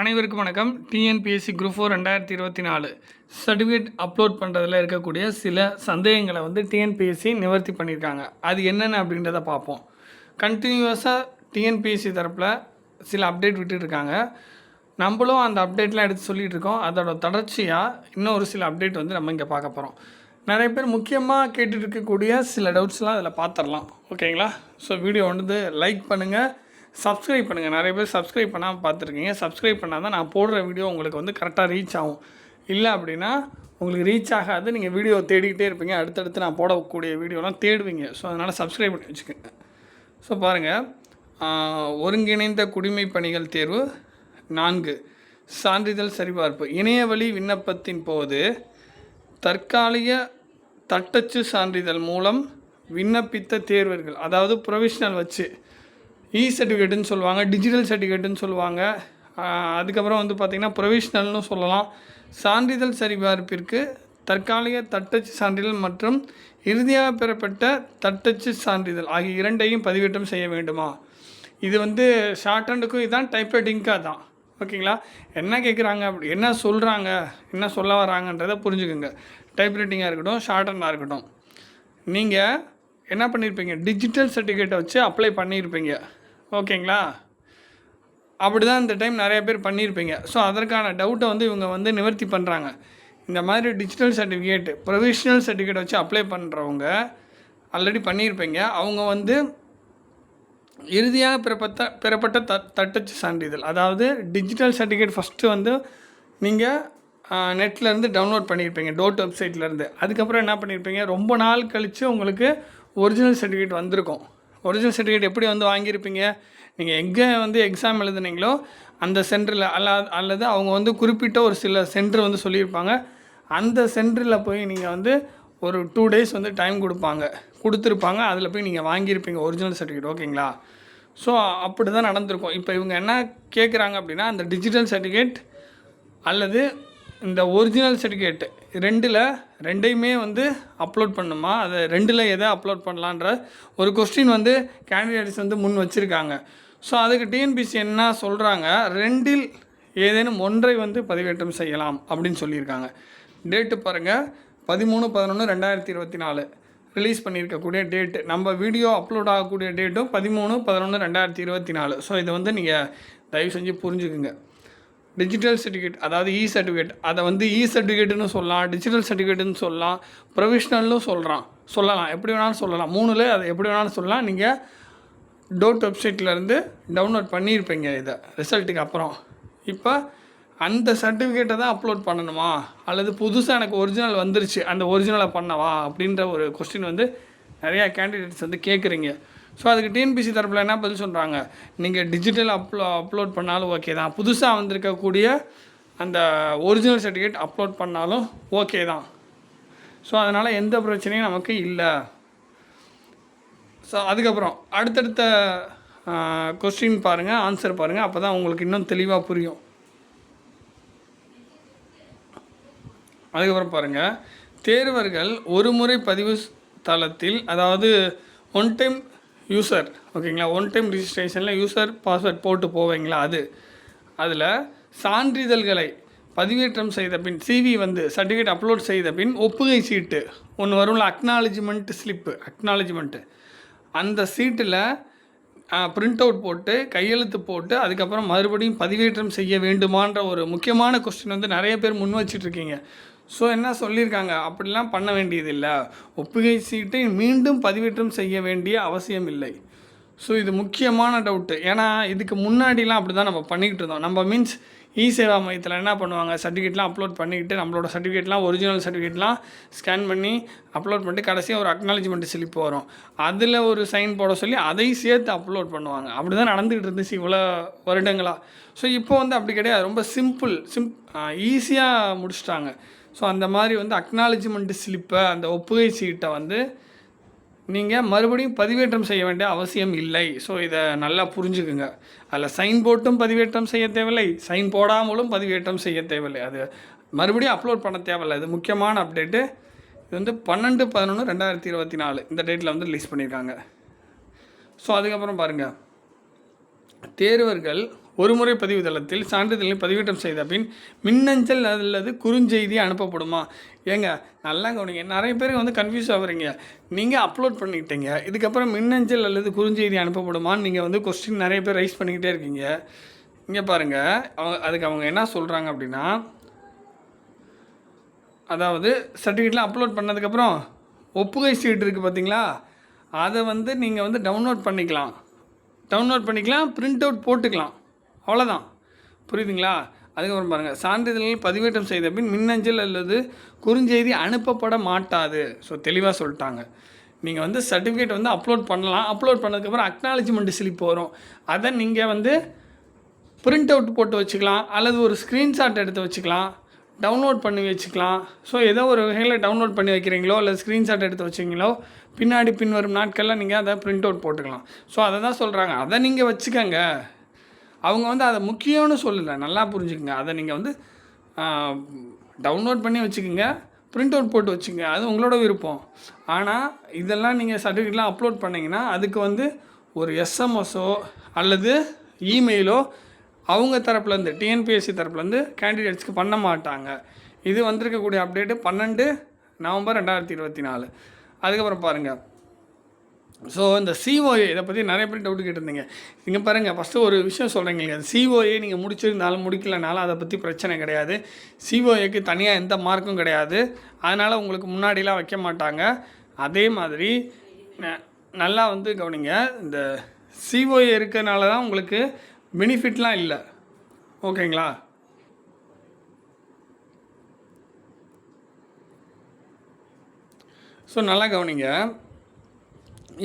அனைவருக்கும் வணக்கம். TNPSC group 4 2024 certificate upload பண்ணுறதுல இருக்கக்கூடிய சில சந்தேகங்களை டிஎன்பிஎஸ்சி நிவர்த்தி பண்ணியிருக்காங்க. அது என்னென்ன அப்படின்றத பார்ப்போம். கண்டினியூஸாக டிஎன்பிஎஸ்சி தரப்பில் சில அப்டேட் விட்டுருக்காங்க. நம்மளும் அந்த அப்டேட்லாம் எடுத்து சொல்லிகிட்டு இருக்கோம். அதோட தொடர்ச்சியாக இன்னும் ஒரு சில அப்டேட் நம்ம இங்கே பார்க்க போகிறோம். நிறைய பேர் முக்கியமாக கேட்டுட்டு இருக்கக்கூடிய சில டவுட்ஸ்லாம் அதில் பார்த்துடலாம். ஓகேங்களா? ஸோ வீடியோ லைக் பண்ணுங்கள், சப்ஸ்கிரைப் பண்ணுங்கள். நிறைய பேர் சப்ஸ்கிரைப் பண்ணாமல் பார்த்துருக்கீங்க. சப்ஸ்கிரைப் பண்ணால் தான் நான் போடுற வீடியோ உங்களுக்கு கரெக்டாக ரீச் ஆகும். இல்லை அப்படின்னா உங்களுக்கு ரீச் ஆகாது. நீங்கள் வீடியோ தேடிக்கிட்டே இருப்பீங்க. அடுத்தடுத்து நான் போடக்கூடிய வீடியோலாம் தேடுவீங்க. ஸோ அதனால் சப்ஸ்கிரைப் பண்ணி வச்சுக்கோங்க. ஸோ பாருங்கள், ஒருங்கிணைந்த குடிமை பணிகள் தேர்வு 4 சான்றிதழ் சரிபார்ப்பு. இணையவழி விண்ணப்பத்தின் போது தற்காலிக தட்டச்சு சான்றிதழ் மூலம் விண்ணப்பித்த தேர்வர்கள், அதாவது ப்ரொவிஷ்னல் வச்சு சர்டிஃபிகேட்டுன்னு சொல்லுவாங்க, டிஜிட்டல் சர்டிஃபிகேட்டுன்னு சொல்லுவாங்க. அதுக்கப்புறம் பார்த்திங்கன்னா ப்ரொவிஷ்னல்னு சொல்லலாம். சான்றிதழ் சரிபார்ப்பிற்கு தற்காலிக தட்டச்சு சான்றிதழ் மற்றும் இறுதியாக பெறப்பட்ட தட்டச்சு சான்றிதழ் ஆகிய இரண்டையும் பதிவேற்றம் செய்ய வேண்டுமா? இது ஷார்ட் ஹேண்டுக்கும் இதுதான், டைப்ரைட்டிங்காக தான். ஓகேங்களா? என்ன கேட்குறாங்க, அப்படி என்ன சொல்கிறாங்க, என்ன சொல்ல வராங்கன்றதை புரிஞ்சுக்கோங்க. டைப்ரைட்டிங்காக இருக்கட்டும், ஷார்ட் ஹேண்டாக இருக்கட்டும், நீங்கள் என்ன பண்ணியிருப்பீங்க, டிஜிட்டல் சர்டிஃபிகேட்டை வச்சு அப்ளை பண்ணியிருப்பீங்க. ஓகேங்களா? அப்படி தான் இந்த டைம் நிறைய பேர் பண்ணியிருப்பீங்க. ஸோ அதற்கான டவுட்டை இவங்க நிவர்த்தி பண்ணுறாங்க. இந்த மாதிரி டிஜிட்டல் சர்டிஃபிகேட், ப்ரொவிஷ்னல் சர்டிஃபிகேட் வச்சு அப்ளை பண்ணுறவங்க ஆல்ரெடி பண்ணியிருப்பீங்க. அவங்க இறுதியாக பெறப்பட்ட தட்டச்சு சான்றிதழ், அதாவது டிஜிட்டல் சர்டிஃபிகேட் ஃபஸ்ட்டு நீங்கள் நெட்லேருந்து டவுன்லோட் பண்ணியிருப்பீங்க, டோட் வெப்சைட்லேருந்து. அதுக்கப்புறம் என்ன பண்ணியிருப்பீங்க, ரொம்ப நாள் கழித்து உங்களுக்கு ஒரிஜினல் சர்டிஃபிகேட் வந்திருக்கும். ஒரிஜினல் சர்டிஃபிகேட் எப்படி வாங்கியிருப்பீங்க, நீங்கள் எங்கே எக்ஸாம் எழுதுனீங்களோ அந்த சென்டரில் அல்லது அவங்க குறிப்பிட்ட ஒரு சில சென்டர் சொல்லியிருப்பாங்க. அந்த சென்டரில் போய் நீங்கள் ஒரு 2 days டைம் கொடுத்துருப்பாங்க. அதில் போய் நீங்கள் வாங்கியிருப்பீங்க ஒரிஜினல் சர்டிஃபிகேட். ஓகேங்களா? ஸோ அப்படி தான் நடந்திருக்கும். இப்போ இவங்க என்ன கேட்குறாங்க அப்படின்னா, அந்த டிஜிட்டல் சர்டிஃபிகேட் அல்லது இந்த ஒரிஜினல் சர்டிஃபிகேட் ரெண்டையுமே அப்லோட் பண்ணுமா, அதை ரெண்டில் எதை அப்லோட் பண்ணலான்ற ஒரு கொஸ்டின் கேண்டிடேட்ஸ் முன் வச்சுருக்காங்க. ஸோ அதுக்கு டிஎன்பிசி என்ன சொல்கிறாங்க, ரெண்டில் ஏதேனும் ஒன்றை பதிவேற்றம் செய்யலாம் அப்படின்னு சொல்லியிருக்காங்க. டேட்டு பாருங்கள், 13/11/2024 ரிலீஸ் பண்ணியிருக்கக்கூடிய டேட்டு. நம்ம வீடியோ அப்லோட் ஆகக்கூடிய டேட்டும் 13/11/2024. ஸோ இதை நீங்கள் தயவு செஞ்சு புரிஞ்சுக்குங்க. டிஜிட்டல் சர்டிஃபிகேட், அதாவது சர்டிஃபிகேட், அதை சர்டிஃபிகேட்டுன்னு சொல்லலாம், டிஜிட்டல் சர்டிஃபிகேட்டுன்னு சொல்லலாம், ப்ரொவிஷ்னல்னு சொல்லலாம், எப்படி வேணாலும் சொல்லலாம். 3ல் அதை எப்படி வேணாலும் சொல்லலாம். நீங்கள் டோட் வெப்சைட்லேருந்து டவுன்லோட் பண்ணியிருப்பீங்க இதை ரிசல்ட்டுக்கு அப்புறம். இப்போ அந்த சர்டிஃபிகேட்டை தான் அப்லோட் பண்ணணுமா, அல்லது புதுசாக எனக்கு ஒரிஜினல் வந்துருச்சு அந்த ஒரிஜினலை பண்ணவா அப்படின்ற ஒரு கொஸ்டின் நிறையா கேண்டிடேட்ஸ் கேட்குறீங்க. ஸோ அதுக்கு டிஎன்பிசி தரப்பில் என்ன பதில் சொல்கிறாங்க, நீங்கள் டிஜிட்டல் அப்லோட் பண்ணாலும் ஓகே தான், புதுசாக வந்திருக்கக்கூடிய அந்த ஒரிஜினல் சர்டிஃபிகேட் அப்லோட் பண்ணாலும் ஓகே தான். ஸோ அதனால் எந்த பிரச்சனையும் நமக்கு இல்லை. ஸோ அதுக்கப்புறம் அடுத்தடுத்த கொஸ்டின் பாருங்கள், ஆன்சர் பாருங்கள், அப்போ தான் உங்களுக்கு இன்னும் தெளிவாக புரியும். அதுக்கப்புறம் பாருங்கள், தேர்வர்கள் ஒரு முறை பதிவு தளத்தில், அதாவது ஒன் டைம் யூசர், ஓகேங்களா, ஒன் டைம் ரிஜிஸ்ட்ரேஷனில் யூசர் பாஸ்வேர்ட் போட்டு போவீங்களா, அதில் சான்றிதழ்களை பதிவேற்றம் செய்த பின் சிவி சர்டிஃபிகேட் அப்லோட் செய்த பின் ஒப்புகை சீட்டு ஒன்று வரும்ல, அக்னாலஜ்மெண்ட் ஸ்லிப்பு, அந்த சீட்டில் பிரிண்ட் அவுட் போட்டு கையெழுத்து போட்டு அதுக்கப்புறம் மறுபடியும் பதிவேற்றம் செய்ய வேண்டுமான்ற ஒரு முக்கியமான கொஸ்டின் நிறைய பேர் முன் வச்சிட்ருக்கீங்க. ஸோ என்ன சொல்லியிருக்காங்க, அப்படிலாம் பண்ண வேண்டியதில்லை, ஒப்புகை சீட்டை மீண்டும் பதிவேற்றம் செய்ய வேண்டிய அவசியம் இல்லை. ஸோ இது முக்கியமான டவுட்டு. ஏன்னா இதுக்கு முன்னாடிலாம் அப்படி தான் நம்ம பண்ணிக்கிட்டு இருந்தோம். நம்ம சேவா மையத்தில் என்ன பண்ணுவாங்க, சர்டிஃபிகேட்லாம் அப்லோட் பண்ணிக்கிட்டு நம்மளோட சர்டிஃபிகேட்லாம் ஒரிஜினல் சர்டிஃபிகேட்லாம் ஸ்கேன் பண்ணி அப்லோட் பண்ணிட்டு கடைசியாக ஒரு அக்னாலஜ்மெண்ட் ஸ்லிப் வரும், அதில் ஒரு சைன் போட சொல்லி அதையும் சேர்த்து அப்லோட் பண்ணுவாங்க. அப்படி தான் நடந்துக்கிட்டு இருந்துச்சு இவ்வளோ வருடங்களாக. ஸோ இப்போ அப்படி கிடையாது, ரொம்ப ஈஸியாக முடிச்சிட்டாங்க. ஸோ அந்த மாதிரி அக்னாலஜ்மெண்ட் ஸ்லிப்பை, அந்த ஒப்புகை சீட்டை நீங்கள் மறுபடியும் பதிவேற்றம் செய்ய வேண்டிய அவசியம் இல்லை. ஸோ இதை நல்லா புரிஞ்சுக்குங்க. அதில் சைன் போட்டும் பதிவேற்றம் செய்ய தேவையில்லை, சைன் போடாமலும் பதிவேற்றம் செய்ய தேவையில்லை, அது மறுபடியும் அப்லோட் பண்ண தேவையில்லை. இது முக்கியமான அப்டேட்டு. இது 12/11/2024 இந்த டேட்டில் ரிலீஸ் பண்ணியிருக்காங்க. ஸோ அதுக்கப்புறம் பாருங்கள், தேர்வர்கள் ஒருமுறை பதிவு தளத்தில் சான்றிதழை பதிவேற்றம் செய்த பின் மின்னஞ்சல் அல்லது குறுஞ்செய்தி அனுப்பப்படுமா? ஏங்க நல்லா கவனிங்க, நிறைய பேர் வந்து கன்ஃபியூஸ் ஆகுறீங்க. நீங்கள் அப்லோட் பண்ணிக்கிட்டீங்க, இதுக்கப்புறம் மின்னஞ்சல் அல்லது குறுஞ்செய்தி அனுப்பப்படுமான்னு நீங்கள் வந்து கொஸ்டின் நிறைய பேர் ரைஸ் பண்ணிக்கிட்டே இருக்கீங்க. இங்கே பாருங்கள், அதுக்கு அவங்க என்ன சொல்கிறாங்க அப்படின்னா, அதாவது சர்டிஃபிகேட்லாம் அப்லோட் பண்ணதுக்கப்புறம் ஒப்புகை சீட்டு இருக்குது பார்த்தீங்களா, அதை வந்து நீங்கள் வந்து டவுன்லோட் பண்ணிக்கலாம், பிரிண்ட் அவுட் போட்டுக்கலாம், அவ்வளோதான். புரியுதுங்களா? அதுக்கப்புறம் பாருங்கள், சான்றிதழ்கள் பதிவேற்றம் செய்த பின் மின்னஞ்சல் அல்லது குறுஞ்செய்தி அனுப்பப்பட மாட்டாது. ஸோ தெளிவாக சொல்லிட்டாங்க. நீங்கள் வந்து சர்டிஃபிகேட் வந்து அப்லோட் பண்ணலாம், அப்லோட் பண்ணதுக்கப்புறம் அக்னாலஜ்மெண்ட் ஸ்லிப் வரும், அதை நீங்கள் வந்து பிரிண்ட் அவுட் போட்டு வச்சுக்கலாம், அல்லது ஒரு ஸ்க்ரீன்ஷாட் எடுத்து வச்சுக்கலாம், டவுன்லோட் பண்ணி வச்சுக்கலாம். ஸோ ஏதோ ஒரு வகையில் டவுன்லோட் பண்ணி வைக்கிறீங்களோ இல்லை ஸ்க்ரீன்ஷாட் எடுத்து வச்சிங்களோ, பின்வரும் நாட்களில் நீங்கள் அதை பிரிண்ட் அவுட் போட்டுக்கலாம். ஸோ அதை தான் சொல்கிறாங்க, அதை நீங்கள் வச்சுக்கோங்க. அவங்க வந்து அதை முக்கியம்னு சொல்லலை, நல்லா புரிஞ்சுக்கோங்க. அதை நீங்கள் வந்து டவுன்லோட் பண்ணி வச்சுக்கோங்க, பிரிண்ட் அவுட் போட்டு வச்சுங்க, அது உங்களோட விருப்பம். ஆனால் இதெல்லாம் நீங்கள் சர்டிஃபிகேட்லாம் அப்லோட் பண்ணிங்கன்னா அதுக்கு வந்து ஒரு எஸ்எம்எஸோ அல்லது இமெயிலோ அவங்க தரப்புலேருந்து, டிஎன்பிஎஸ்சி தரப்புலேருந்து கேண்டிடேட்ஸ்க்கு பண்ண மாட்டாங்க. இது வந்திருக்கக்கூடிய அப்டேட்டு 12 நவம்பர் 2024. அதுக்கப்புறம் பாருங்கள், ஸோ இந்த சிஓஏ இதை பற்றி நிறைய பேர் டவுட் கேட்டிருந்தீங்க. இங்கே பாருங்கள், ஃபஸ்ட்டு ஒரு விஷயம் சொல்கிறீங்க, சிஓஏ நீங்கள் முடிச்சிருந்தாலும் முடிக்கலனாலும் அதை பற்றி பிரச்சனை கிடையாது. சிஓஏக்கு தனியாக எந்த மார்க்கும் கிடையாது, அதனால் உங்களுக்கு முன்னாடிலாம் வைக்க மாட்டாங்க. அதே மாதிரி நல்லா வந்து கவனிங்க, இந்த சிஓஏ இருக்கிறதுனால தான் உங்களுக்கு பெனிஃபிட்லாம் இல்லை, ஓகேங்களா? ஸோ நல்லா கவனிங்க,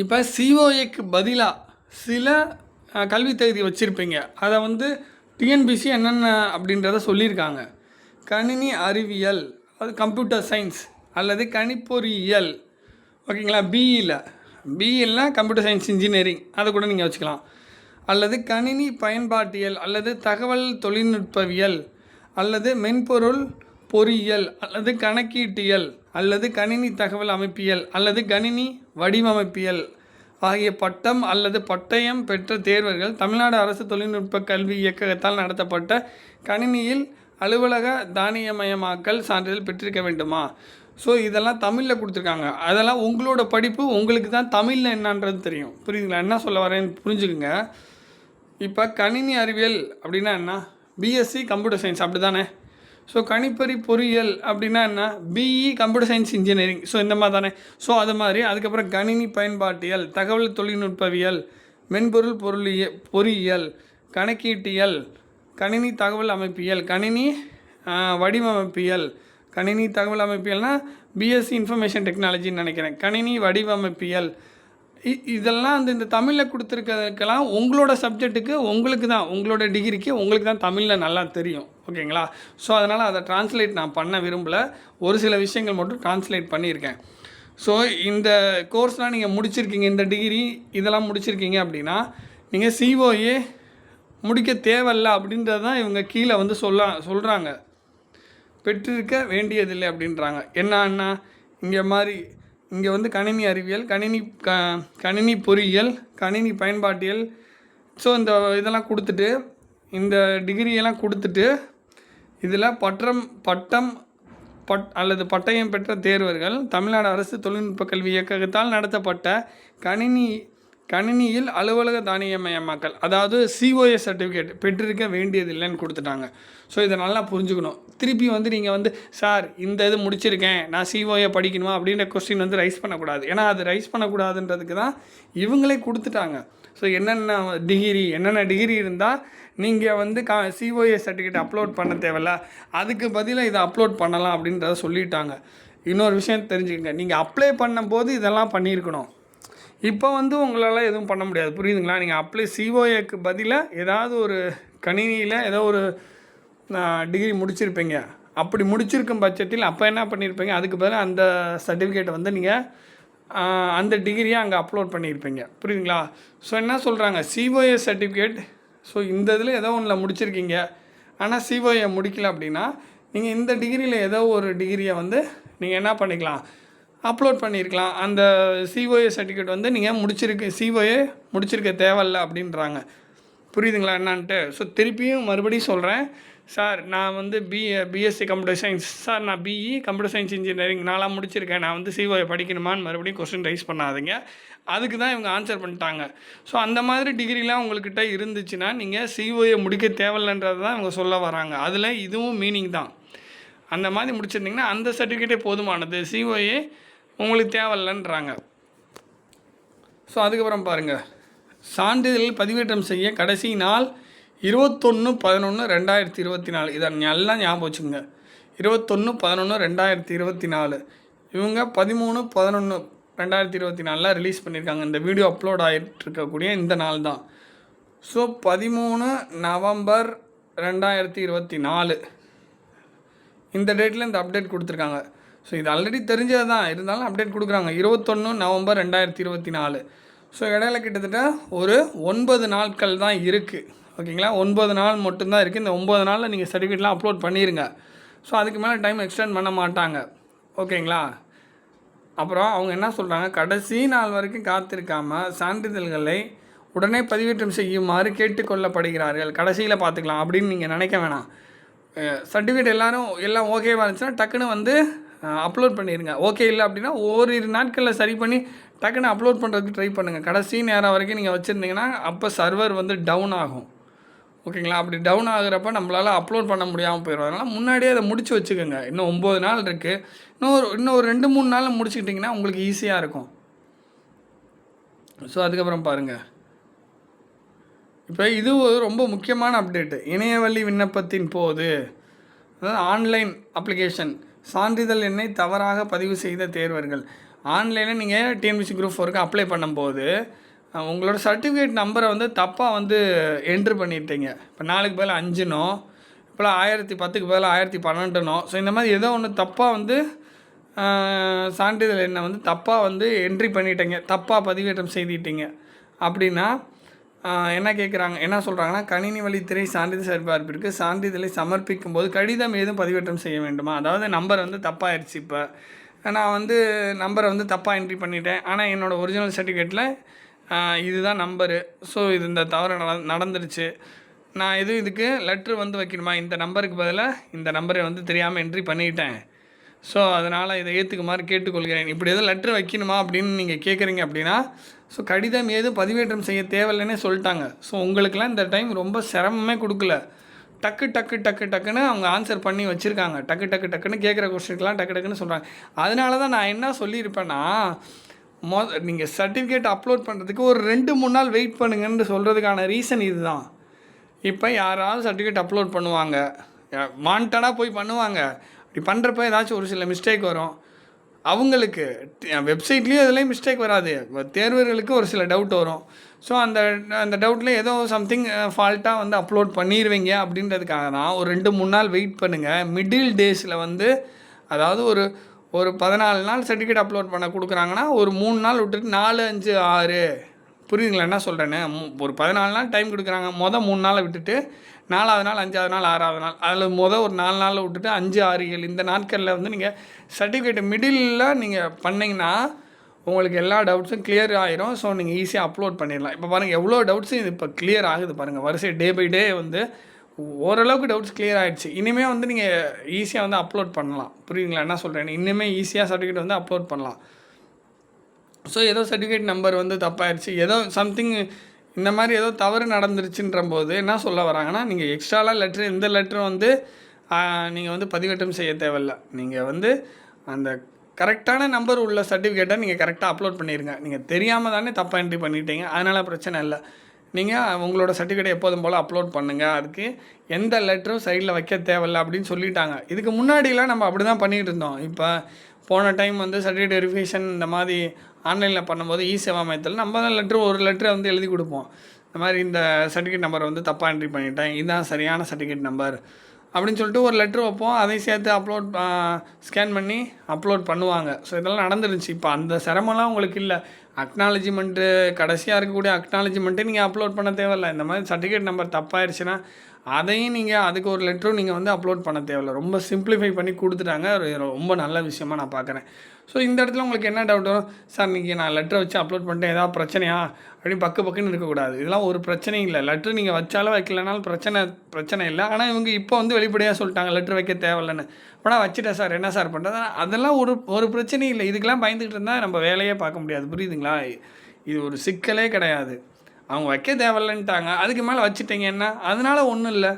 இப்போ சிஓஏக்கு பதிலாக சில கல்வி தகுதி வச்சுருப்பீங்க, அதை வந்து டிஎன்பிசி என்னென்ன அப்படின்றத சொல்லியிருக்காங்க. கணினி அறிவியல், அது கம்ப்யூட்டர் சயின்ஸ் அல்லது கணிப்பொறியியல், ஓகேங்களா? பிஇயில் கம்ப்யூட்டர் சயின்ஸ் இன்ஜினியரிங், அதை கூட நீங்கள் வச்சுக்கலாம். அல்லது கணினி பயன்பாட்டியல் அல்லது தகவல் தொழில்நுட்பவியல் அல்லது மென்பொருள் பொறியியல் அல்லது கணக்கீட்டியல் அல்லது கணினி தகவல் அமைப்பியல் அல்லது கணினி வடிவமைப்பியல் ஆகிய பட்டம் அல்லது பட்டயம் பெற்ற தேர்வர்கள் தமிழ்நாடு அரசு தொழில்நுட்ப கல்வி இயக்ககத்தால் நடத்தப்பட்ட கணினியில் அலுவலக தானியமயமாக்கல் சான்றிதழ் பெற்றிருக்க வேண்டுமா? ஸோ இதெல்லாம் தமிழில் கொடுத்துருக்காங்க. அதெல்லாம் உங்களோட படிப்பு, உங்களுக்கு தான் தமிழில் என்னன்றது தெரியும். புரியுதுங்களா? என்ன சொல்ல வரேன்னு புரிஞ்சுக்குங்க. இப்போ கணினி அறிவியல் அப்படின்னா என்ன? பிஎஸ்சி கம்ப்யூட்டர் சயின்ஸ், அப்படி தானே? ஸோ கணிப்பொறி பொறியியல் அப்படின்னா என்ன? BE computer science engineering. So இந்த மாதிரி தானே? ஸோ அது மாதிரி அதுக்கப்புறம் கணினி பயன்பாட்டியல், தகவல் தொழில்நுட்பவியல், மென்பொருள் பொறியியல், கணக்கீட்டியல், கணினி தகவல் அமைப்பியல், கணினி வடிவமைப்பியல். கணினி தகவல் அமைப்பியல்னால் பிஎஸ்சி இன்ஃபர்மேஷன் டெக்னாலஜின்னு நினைக்கிறேன். கணினி வடிவமைப்பியல், இதெல்லாம் இந்த தமிழில் கொடுத்துருக்கிறதுக்கெல்லாம் உங்களோட சப்ஜெக்ட்டுக்கு உங்களுக்கு தான், உங்களோட டிகிரிக்கு உங்களுக்கு தான் தமிழில் நல்லா தெரியும், ஓகேங்களா? ஸோ அதனால் அதை ட்ரான்ஸ்லேட் நான் பண்ண விரும்பலை, ஒரு சில விஷயங்கள் மட்டும் ட்ரான்ஸ்லேட் பண்ணியிருக்கேன். ஸோ இந்த கோர்ஸ்லாம் நீங்கள் முடிச்சிருக்கீங்க, இந்த டிகிரி இதெல்லாம் முடிச்சிருக்கீங்க அப்படின்னா நீங்கள் சிஓஏ முடிக்க தேவையில்லை அப்படின்றது தான் இவங்க கீழே வந்து சொல்கிறாங்க. பெற்றிருக்க வேண்டியதில்லை அப்படின்றாங்க. என்னன்னா இங்கே வந்து கணினி அறிவியல், கணினி பொறியியல், கணினி பயன்பாட்டியல், ஸோ இதெல்லாம் கொடுத்துட்டு, இந்த டிகிரியெல்லாம் கொடுத்துட்டு, இதில் பட்டம் அல்லது பட்டயம் பெற்ற தேர்வர்கள் தமிழ்நாடு அரசு தொழில்நுட்ப கல்வி இயக்ககத்தால் நடத்தப்பட்ட கணினியில் அலுவலக தானியமயமாக்கல், அதாவது சிஓஏ சர்டிஃபிகேட் பெற்றிருக்க வேண்டியதில்லைன்னு கொடுத்துட்டாங்க. ஸோ இதை நல்லா புரிஞ்சுக்கணும். திருப்பி வந்து நீங்கள் வந்து சார் இந்த இது முடிச்சிருக்கேன், நான் சிஓஏ படிக்கணுமா அப்படின்ற கொஸ்டின் வந்து ரைஸ் பண்ணக்கூடாது. ஏன்னா அது ரைஸ் பண்ணக்கூடாதுன்றதுக்கு தான் இவங்களே கொடுத்துட்டாங்க. ஸோ என்னென்ன டிகிரி இருந்தால் நீங்கள் வந்து சிஓஏ சர்டிஃபிகேட் அப்லோட் பண்ண தேவையில்ல, அதுக்கு பதிலாக இதை அப்லோட் பண்ணலாம் அப்படின்றத சொல்லிட்டாங்க. இன்னொரு விஷயம் தெரிஞ்சுக்கங்க, நீங்கள் அப்ளை பண்ணும்போது இதெல்லாம் பண்ணியிருக்கணும். இப்போ வந்து உங்களால் எதுவும் பண்ண முடியாது, புரியுதுங்களா? நீங்கள் சிஓஏக்கு பதிலாக ஏதாவது ஒரு கணினியில் ஏதோ ஒரு டிகிரி முடிச்சிருப்பீங்க. அப்படி முடிச்சிருக்கும் பட்சத்தில் அப்போ என்ன பண்ணியிருப்பீங்க, அதுக்கு பதிலாக அந்த சர்டிஃபிகேட்டை வந்து நீங்கள் அந்த டிகிரியை அங்கே அப்லோட் பண்ணியிருப்பீங்க, புரியுதுங்களா? ஸோ என்ன சொல்கிறாங்க, சிஓஏ சர்டிஃபிகேட், ஸோ இந்த இதில் ஏதோ ஒன்றில் முடிச்சிருக்கீங்க, ஆனால் சிஓஏ முடிக்கல அப்படின்னா நீங்கள் இந்த டிகிரியில் ஏதோ ஒரு டிகிரியை வந்து நீங்கள் என்ன பண்ணிக்கலாம், அப்லோட் பண்ணியிருக்கலாம். அந்த சிஓஏ சர்டிஃபிகேட் வந்து நீங்கள் சிஓஏ முடிச்சிருக்க தேவையில்லை அப்படின்றாங்க. புரியுதுங்களா என்னான்ட்டு? ஸோ திருப்பியும் மறுபடியும் சொல்கிறேன். சார் நான் வந்து பிஎஸ்சி கம்ப்யூட்டர் சயின்ஸ், சார் நான் பிஇ கம்ப்யூட்டர் சயின்ஸ் இன்ஜினியரிங் நான்லாம் முடிச்சிருக்கேன், நான் வந்து சிஓஏ படிக்கணுமான்னு மறுபடியும் கொஸ்டின் ரைஸ் பண்ணாதீங்க. அதுக்கு தான் இவங்க ஆன்சர் பண்ணிட்டாங்க. ஸோ அந்த மாதிரி டிகிரிலாம் உங்கள்கிட்ட இருந்துச்சுன்னா நீங்கள் சிஓஏ முடிக்க தேவையில்லைன்றது தான் இவங்க சொல்ல வராங்க. அதில் இதுவும் மீனிங் தான். அந்த மாதிரி முடிச்சிருந்தீங்கன்னா அந்த சர்டிஃபிகேட்டே போதுமானது, சிஓஏ உங்களுக்கு தேவையில்லைன்றாங்க. ஸோ அதுக்கப்புறம் பாருங்கள், சான்றிதழ் பதிவேற்றம் செய்ய கடைசி நாள் 21/11/2024. இதை எல்லாம் ஞாபகம் வச்சுக்கோங்க. 21/11/2024. இவங்க 13/11/2024 ரிலீஸ் பண்ணியிருக்காங்க. இந்த வீடியோ அப்லோட் ஆகிட்டு இருக்கக்கூடிய இந்த நாள் தான். ஸோ 13 நவம்பர் 2024 இந்த டேட்டில் இந்த அப்டேட் கொடுத்துருக்காங்க. ஸோ இது ஆல்ரெடி தெரிஞ்சது தான், இருந்தாலும் அப்டேட் கொடுக்குறாங்க. 21 நவம்பர் 2024. ஸோ இடையில கிட்டத்தட்ட ஒரு 9 நாட்கள் தான் இருக்குது. ஓகேங்களா, 9 நாள் மட்டும்தான் இருக்குது. இந்த 9 நாளில் நீங்கள் சர்டிஃபிகேட்லாம் அப்லோட் பண்ணிடுங்க. ஸோ அதுக்கு மேலே டைம் எக்ஸ்டெண்ட் பண்ண மாட்டாங்க. ஓகேங்களா. அப்புறம் அவங்க என்ன சொல்கிறாங்க, கடைசி நாள் வரைக்கும் காத்திருக்காமல் சான்றிதழ்களை உடனே பதிவேற்றம் செய்யுமாறு கேட்டுக்கொள்ளப்படுகிறார்கள். கடைசியில் பார்த்துக்கலாம் அப்படின்னு நீங்கள் நினைக்க வேணாம். சர்டிஃபிகேட் எல்லாம் ஓகேவாக இருந்துச்சுன்னா டக்குன்னு வந்து அப்லோட் பண்ணிடுங்க. ஓகே இல்லை அப்படின்னா ஓரிரு நாட்களில் சரி பண்ணி டக்குன்னு அப்லோட் பண்ணுறதுக்கு ட்ரை பண்ணுங்கள். கடைசி நேரம் வரைக்கும் நீங்கள் வச்சுருந்தீங்கன்னா அப்போ சர்வர் வந்து டவுன் ஆகும். ஓகேங்களா, அப்படி டவுன் ஆகுறப்ப நம்மளால் அப்லோட் பண்ண முடியாமல் போயிடும். அதனால் முன்னாடியே அதை முடிச்சு வச்சுக்கோங்க. இன்னும் 9 நாள் இருக்குது. இன்னும் ஒரு 2-3 நாளில் முடிச்சுக்கிட்டிங்கன்னா உங்களுக்கு ஈஸியாக இருக்கும். ஸோ அதுக்கப்புறம் பாருங்கள், இப்போ இது ரொம்ப முக்கியமான அப்டேட்டு. இணையவழி விண்ணப்பத்தின் போது, அதாவது ஆன்லைன் அப்ளிகேஷன், சான்றிதழ் எண்ணை தவறாக பதிவு செய்த தேர்வர்கள் ஆன்லைனில் நீங்கள் டிஎன்பிஎஸ்சி குரூப் 4க்கு அப்ளை பண்ணும்போது உங்களோட சர்டிஃபிகேட் நம்பரை வந்து தப்பாக வந்து என்ட்ரு பண்ணிட்டீங்க. இப்போ 4க்கு பதில் 5னோ, இப்போலாம் 1010க்கு பதில் 1012னோ. ஸோ இந்த மாதிரி ஏதோ ஒன்று தப்பாக வந்து சான்றிதழ் எண்ணை வந்து தப்பாக வந்து என்ட்ரி பண்ணிட்டீங்க, தப்பாக பதிவேற்றம் செய்துட்டீங்க அப்படின்னா என்ன சொல்கிறாங்கன்னா, கணினி வழித்துறை சான்றிதழ் சரிபார்ப்பிற்கு சான்றிதழை சமர்ப்பிக்கும் போது கடிதம் ஏதும் பதிவேற்றம் செய்ய வேண்டுமா? அதாவது நம்பர் வந்து தப்பாகிடுச்சு. இப்போ நான் வந்து நம்பரை வந்து தப்பாக என்ட்ரி பண்ணிட்டேன், ஆனால் என்னோடய ஒரிஜினல் சர்டிஃபிகேட்டில் இதுதான் நம்பரு. ஸோ இது இந்த தவறு நடந்துருச்சு. நான் இதுக்கு லெட்ரு வந்து வைக்கணுமா? இந்த நம்பருக்கு பதிலாக இந்த நம்பரை வந்து தெரியாமல் என்ட்ரி பண்ணிட்டேன். ஸோ அதனால் இதை ஏற்றுக்குமாறு கேட்டுக்கொள்கிறேன். இப்படி எதுவும் லெட்ரு வைக்கணுமா அப்படின்னு நீங்கள் கேட்குறீங்க அப்படின்னா, ஸோ கடிதம் ஏதும் பதிவேற்றம் செய்ய தேவையில்லைன்னே சொல்லிட்டாங்க. ஸோ உங்களுக்கெல்லாம் இந்த டைம் ரொம்ப சிரமமே கொடுக்கல. டக்குன்னு அவங்க ஆன்சர் பண்ணி வச்சுருக்காங்க. டக்குன்னு கேட்குற கொஸ்டினுக்கெலாம் டக்குன்னு சொல்கிறாங்க. அதனால தான் நான் என்ன சொல்லியிருப்பேன்னா, நீங்கள் சர்டிஃபிகேட் அப்லோட் பண்ணுறதுக்கு ஒரு 2-3 நாள் வெயிட் பண்ணுங்கன்னு சொல்கிறதுக்கான ரீசன் இது தான். இப்போ யாராவது சர்டிஃபிகேட் அப்லோட் பண்ணுவாங்க, வாண்டடாக போய் பண்ணுவாங்க. அப்படி பண்ணுறப்ப ஏதாச்சும் ஒரு சில மிஸ்டேக் வரும். அவங்களுக்கு வெப்சைட்லேயும் இதுலேயும் மிஸ்டேக் வராது, தேர்வர்களுக்கு ஒரு சில டவுட் வரும். ஸோ அந்த டவுட்டில் ஏதோ சம்திங் ஃபால்ட்டாக வந்து அப்லோட் பண்ணிடுவீங்க அப்படின்றதுக்காக தான் ஒரு 2-3 நாள் வெயிட் பண்ணுங்கள். மிடில் டேஸில் வந்து, அதாவது ஒரு 14 நாள் சர்டிஃபிகேட் அப்லோட் பண்ண கொடுக்குறாங்கன்னா ஒரு 3 நாள் விட்டுட்டு 4, 5, 6 புரியுதுங்களா என்ன சொல்கிறேன்னு? ஒரு 14 நாள் டைம் கொடுக்குறாங்க. 3 நாளை விட்டுட்டு 4வது நாள், 5வது நாள், 6வது நாள், அதில் ஒரு 4 நாளில் விட்டுட்டு 5, 6, 7 இந்த நாட்களில் வந்து நீங்கள் சர்டிஃபிகேட் மிடில் நீங்கள் பண்ணிங்கன்னா உங்களுக்கு எல்லா டவுட்ஸும் கிளியர் ஆகிரும். ஸோ நீங்கள் ஈஸியாக அப்லோட் பண்ணிடலாம். இப்போ பாருங்கள் எவ்வளோ டவுட்ஸும் இது இப்போ கிளியர் ஆகுது பாருங்கள். வரிசை டே பை டே வந்து ஓரளவுக்கு டவுட்ஸ் கிளியர் ஆகிடுச்சு. இனிமேல் வந்து நீங்கள் ஈஸியாக வந்து அப்லோட் பண்ணலாம். புரியுதுங்களா என்ன சொல்கிறேன்? இனிமேல் ஈஸியாக சர்டிஃபிகேட் வந்து அப்லோட் பண்ணலாம். ஸோ ஏதோ சர்டிஃபிகேட் நம்பர் வந்து தப்பாகிடுச்சு, ஏதோ சம்திங் இந்த மாதிரி ஏதோ தவறு நடந்துருச்சுன்ற போது என்ன சொல்ல வராங்கன்னா, நீங்கள் எக்ஸ்ட்ராலாம் எந்த லெட்டரும் வந்து நீங்கள் வந்து பதிவேற்றம் செய்ய தேவையில்லை. நீங்கள் வந்து அந்த கரெக்டான நம்பர் உள்ள சர்டிஃபிகேட்டை நீங்கள் கரெக்டாக அப்லோட் பண்ணிடுங்க. நீங்கள் தெரியாமல் தானே தப்பாக என்ட்ரி பண்ணிட்டீங்க, அதனால் பிரச்சனை இல்லை. நீங்கள் உங்களோட சர்டிஃபிகேட்டை எப்போதும் போல் அப்லோட் பண்ணுங்கள். அதுக்கு எந்த லெட்டரும் சைடில் வைக்க தேவையில்லை அப்படின்னு சொல்லிட்டாங்க. இதுக்கு முன்னாடிலாம் நம்ம அப்படி தான் பண்ணிகிட்டு இருந்தோம். இப்போ போன டைம் வந்து சர்டிஃபிகேட் வெரிஃபிகேஷன் இந்த மாதிரி ஆன்லைனில் பண்ணும்போது இ-சேவா மையத்தில் நம்ம தான் ஒரு லெட்டரை வந்து எழுதி கொடுப்போம். இந்த மாதிரி இந்த சர்டிஃபிகேட் நம்பரை வந்து தப்பாக என்ட்ரி பண்ணிட்டேன், இதுதான் சரியான சர்டிஃபிகேட் நம்பர் அப்படின்னு சொல்லிட்டு ஒரு லெட்ரு வைப்போம். அதை சேர்த்து ஸ்கேன் பண்ணி அப்லோட் பண்ணுவாங்க. ஸோ இதெல்லாம் நடந்துருச்சு. இப்போ அந்த சிரமம்லாம் உங்களுக்கு இல்லை. அக்னாலஜிமெண்ட்டு கடைசியாக இருக்கக்கூடிய அக்னாலஜிமெண்ட்டு நீங்கள் அப்லோட் பண்ண தேவையில்லை. இந்த மாதிரி சர்டிஃபிகேட் நம்பர் தப்பாகிடுச்சுன்னா அதையும் நீங்கள் அதுக்கு ஒரு லெட்டரும் நீங்கள் வந்து அப்லோட் பண்ண தேவையில்லை. ரொம்ப சிம்பிளிஃபை பண்ணி கொடுத்துட்டாங்க. ரொம்ப நல்ல விஷயமாக நான் பார்க்குறேன். ஸோ இந்த இடத்துல உங்களுக்கு என்ன டவுட் வரும்? சார் நீங்கள் நான் லெட்டரை வச்சு அப்லோட் பண்ணிட்டேன், ஏதாவது பிரச்சனையா அப்படின்னு பக்குன்னு இருக்கக்கூடாது. இதெல்லாம் ஒரு பிரச்சனையும் இல்லை. லெட்ரு நீங்கள் வச்சாலும் வைக்கலனாலும் பிரச்சனை இல்லை. ஆனால் இவங்க இப்போ வந்து வெளிப்படையாக சொல்லிட்டாங்க லெட்ரு வைக்க தேவையில்லைன்னு. ஆனால் வச்சுட்டேன் சார், என்ன சார் பண்ணுறது? அதெல்லாம் ஒரு பிரச்சனையும் இல்லை. இதுக்கெல்லாம் பயந்துக்கிட்டு இருந்தால் நம்ம வேலையே பார்க்க முடியாது. புரியுதுங்களா? இது ஒரு சிக்கலே கிடையாது. அவங்க வைக்க தேவையில்லைன்ட்டாங்க, அதுக்கு மேலே வச்சுட்டீங்க என்ன, அதனால ஒன்றும் இல்லை.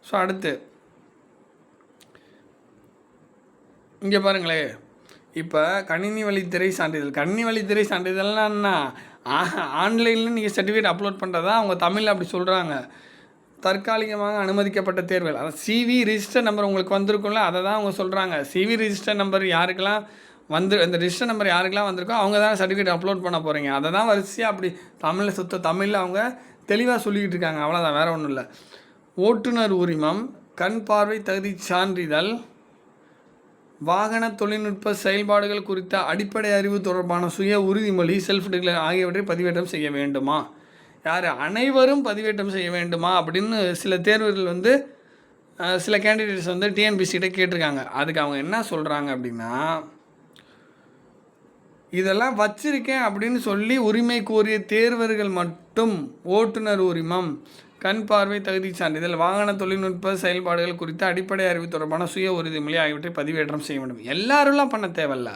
ஸோ அடுத்து இங்கே பாருங்களேன், இப்போ கணினி வழித்திரை சான்றிதழ்னா ஆன்லைனில் நீங்கள் சர்டிஃபிகேட் அப்லோட் பண்ணுறதா அவங்க தமிழில் அப்படி சொல்கிறாங்க. தற்காலிகமாக அனுமதிக்கப்பட்ட தேர்வுகள், அதாவது சிவி ரிஜிஸ்டர் நம்பர் உங்களுக்கு வந்திருக்கும்ல, அதை தான் அவங்க சொல்கிறாங்க. சிவி ரிஜிஸ்டர் நம்பர் யாருக்கெல்லாம் அந்த ரிஜிஸ்டர் நம்பர் யாருக்கெல்லாம் வந்திருக்கோ அவங்க தான் சர்டிஃபிகேட் அப்லோட் பண்ண போகிறீங்க. அதை தான் வரிசையாக அப்படி தமிழில் அவங்க தெளிவாக சொல்லிக்கிட்டு இருக்காங்க. அவ்வளோதான், வேறு ஒன்றும் இல்லை. ஓட்டுநர் உரிமம், கண் பார்வை தகுதி சான்றிதழ், வாகன தொழில்நுட்ப செயல்பாடுகள் குறித்த அடிப்படை அறிவு தொடர்பான சுய உறுதிமொழி, செல்ஃப் டிக்ளேர் ஆகியவற்றை பதிவேற்றம் செய்ய வேண்டுமா? அனைவரும் பதிவேற்றம் செய்ய வேண்டுமா அப்படின்னு சில தேர்வுகள் வந்து சில கேண்டிடேட்ஸ் வந்து டிஎன்பிசிகிட்ட கேட்டிருக்காங்க. அதுக்கு அவங்க என்ன சொல்கிறாங்க அப்படின்னா, இதெல்லாம் வச்சிருக்கேன் அப்படின்னு சொல்லி உரிமை கோரிய தேர்வர்கள் மட்டும் ஓட்டுநர் உரிமம், கண் பார்வை தகுதி சான்றிதழ், வாகன தொழில்நுட்ப செயல்பாடுகள் குறித்த அடிப்படை அறிவு தொடர்பான சுய உறுதிமொழி ஆகியவற்றை பதிவேற்றம் செய்ய வேண்டும். எல்லாரும்லாம் பண்ண தேவையில்ல,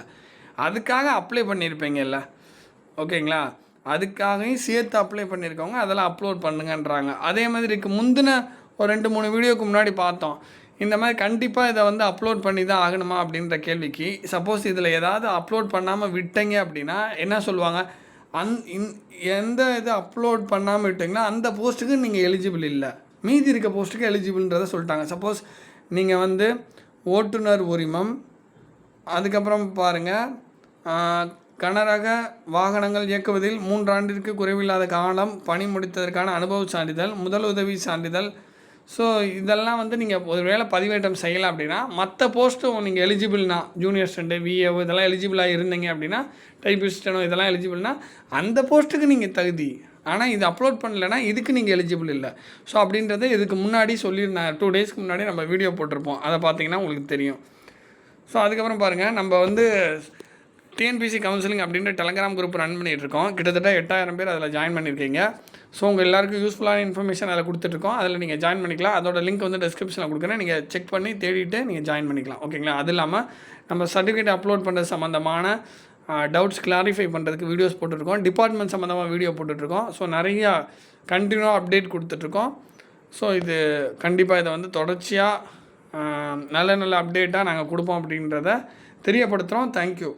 அதுக்காக அப்ளை பண்ணியிருப்பீங்கல்ல, ஓகேங்களா? அதுக்காகவும் சேர்த்து அப்ளை பண்ணியிருக்கவங்க அதெல்லாம் அப்லோட் பண்ணுங்கன்றாங்க. அதே மாதிரி முந்தின ஒரு 2-3 வீடியோக்கு முன்னாடி பார்த்தோம், இந்த மாதிரி கண்டிப்பாக இதை வந்து அப்லோட் பண்ணி தான் ஆகணுமா அப்படின்ற கேள்விக்கு, சப்போஸ் இதில் ஏதாவது அப்லோட் பண்ணாமல் விட்டீங்க அப்படின்னா என்ன சொல்லுவாங்க, எந்த இது அப்லோட் பண்ணாமல் விட்டிங்கன்னா அந்த போஸ்ட்டுக்கு நீங்கள் எலிஜிபிள் இல்லை, மீதி இருக்க போஸ்ட்டுக்கு எலிஜிபிள்ன்றதை சொல்லிட்டாங்க. சப்போஸ் நீங்கள் வந்து ஓட்டுநர் உரிமம், அதுக்கப்புறம் பாருங்கள் கனரக வாகனங்கள் இயக்குவதில் 3 ஆண்டிற்கு குறைவில்லாத காலம் பணி முடித்ததற்கான அனுபவ சான்றிதழ், முதல் உதவி சான்றிதழ். ஸோ இதெல்லாம் வந்து நீங்கள் ஒரு வேளை பதிவேற்றம் செய்யலாம் அப்படின்னா, மற்ற போஸ்ட்டும் நீங்கள் எலிஜிபிள்னா, ஜூனியர் ஸ்டெண்டு, விஏஓ இதெல்லாம் எலிஜிபிளாக இருந்தீங்க அப்படின்னா, டைப்பிஸ்டனோ இதெல்லாம் எலிஜிபிள்னா அந்த போஸ்ட்டுக்கு நீங்கள் தகுதி. ஆனால் இது அப்லோட் பண்ணலைன்னா இதுக்கு நீங்கள் எலிஜிபிள் இல்லை. ஸோ அப்படின்றத இதுக்கு முன்னாடி சொல்லியிருந்தேன், 2 டேஸ்க்கு முன்னாடி நம்ம வீடியோ போட்டிருப்போம், அதை பார்த்தீங்கன்னா உங்களுக்கு தெரியும். ஸோ அதுக்கப்புறம் பாருங்கள், நம்ம வந்து டிஎன்பிசி கவுன்சிலிங் அப்படின்ற டெலகிராம் குரூப் ரன் பண்ணிகிட்ருக்கோம். கிட்டத்தட்ட 8000 பேர் அதில் ஜாயின் பண்ணியிருக்கீங்க. ஸோ உங்கள் எல்லாருக்கும் யூஸ்ஃபுல்லான இன்ஃபர்மேஷன் அதில் கொடுத்துட்ருக்கோம். அதில் நீங்கள் ஜாயின் பண்ணிக்கலாம். அதோட லிங்க் வந்து டிஸ்கிரிப்ஷனில் கொடுக்குறேன், நீங்கள் செக் பண்ணி தேடிட்டு நீங்கள் ஜாயின் பண்ணிக்கலாம், ஓகேங்களா? அது இல்லாமல் நம்ம சர்டிஃபிகேட் அப்லோட் பண்ணுறது சம்மந்தமான டவுட்ஸ் கிளாரிஃபை பண்ணுறதுக்கு வீடியோஸ் போட்டுருக்கோம். டிபார்ட்மெண்ட் சம்மந்தமாக வீடியோ போட்டுட்ருக்கோம். ஸோ நிறையா கண்டினியூவாக அப்டேட் கொடுத்துட்ருக்கோம். ஸோ இது கண்டிப்பாக இதை வந்து தொடர்ச்சியாக நல்ல அப்டேட்டாக நாங்கள் கொடுப்போம் அப்படின்றத தெரியப்படுத்துகிறோம். தேங்க்யூ.